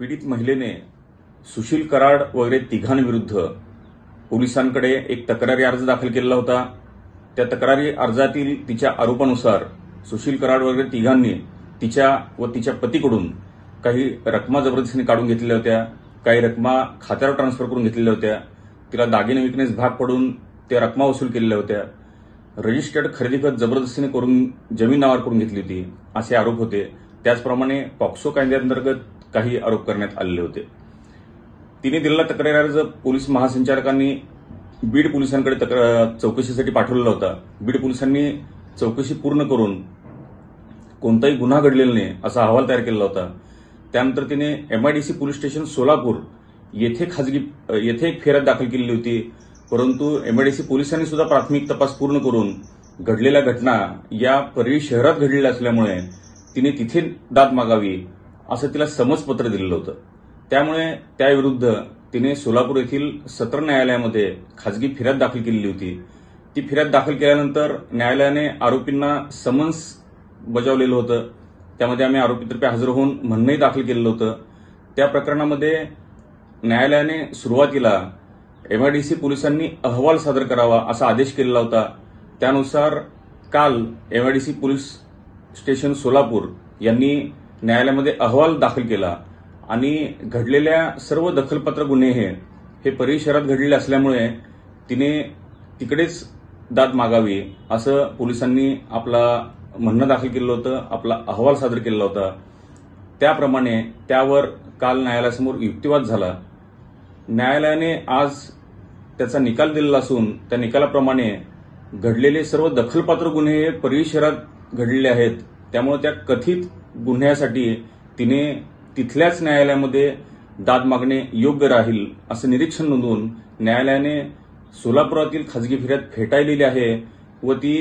पीडित महिलेने सुशील कराड वगैरे तिघांविरुद्ध पोलिसांकडे एक तक्रारी अर्ज दाखल केलेला होता। त्या तक्रारी अर्जातील तिच्या आरोपानुसार सुशील कराड वगैरे तिघांनी तिच्या व तिच्या पतीकडून काही रकमा जबरदस्तीने काढून घेतलेल्या होत्या, काही रकमा खात्यावर ट्रान्सफर करून घेतलेल्या होत्या, तिला दागिने विकण्यास भाग पडून त्या रकमा वसूल केलेल्या होत्या, रजिस्टर्ड खरेदी खत जबरदस्तीने करून जमीन नावावर करून घेतली होती असे आरोप होते। त्याचप्रमाणे पॉक्सो कायद्याअंतर्गत काही आरोप करण्यात आलेले होते। तिने दिलेला तक्रारी अर्ज पोलीस महासंचालकांनी बीड पोलिसांकडे चौकशीसाठी पाठवलेला होता। बीड पोलिसांनी चौकशी पूर्ण करून कोणताही गुन्हा घडलेला नाही असा अहवाल तयार केलेला होता। त्यानंतर तिने MIDC पोलीस स्टेशन सोलापूर येथे एक फिर्याद दाखल केलेली होती, परंतु MIDC पोलिसांनी सुद्धा प्राथमिक तपास पूर्ण करून घडलेल्या घटना या परळी शहरात घडलेल्या असल्यामुळे तिने तिथे दाद मागावी असं तिला समजपत्र दिलेलं होतं। त्यामुळे त्याविरुद्ध तिने सोलापूर येथील सत्र न्यायालयामध्ये खाजगी फिर्याद दाखल केलेली होती। ती फिर्याद दाखल केल्यानंतर न्यायालयाने आरोपींना समन्स बजावलेलं होतं। त्यामध्ये आम्ही आरोपीतर्फे हजर होऊन म्हणणंही दाखल केलेलं होतं। त्या प्रकरणामध्ये न्यायालयाने सुरुवातीला MIDC पोलिसांनी अहवाल सादर करावा असा आदेश केलेला होता। त्यानुसार काल MIDC पोलीस स्टेशन सोलापूर यांनी न्यायालयामध्ये अहवाल दाखल केला आणि घडलेल्या सर्व दखलपात्र गुन्हे हे परळी शहरात घडलेले असल्यामुळे तिने तिकडेच दाद मागावी असं पोलिसांनी आपला म्हणणं दाखल केलं होतं, आपला अहवाल सादर केलेला होता। त्याप्रमाणे त्यावर काल न्यायालयासमोर युक्तिवाद झाला। न्यायालयाने आज त्याचा निकाल दिलेला असून त्या निकालाप्रमाणे घडलेले सर्व दखलपात्र गुन्हे हे परळी शहरात घडलेले आहेत। त्यामुळे त्या कथित गुन्ह्यासाठी तिने तिथल्याच न्यायालयामध्ये दाद मागणे योग्य राहील असं निरीक्षण नोंदवून न्यायालयाने सोलापुरातील खाजगी फिर्याद फेटाळलेली आहे व ती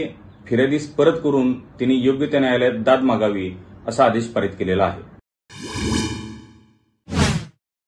फिर्यादीस परत करून तिने योग्य त्या न्यायालयात दाद मागावी असा आदेश पारित केलेला आहे।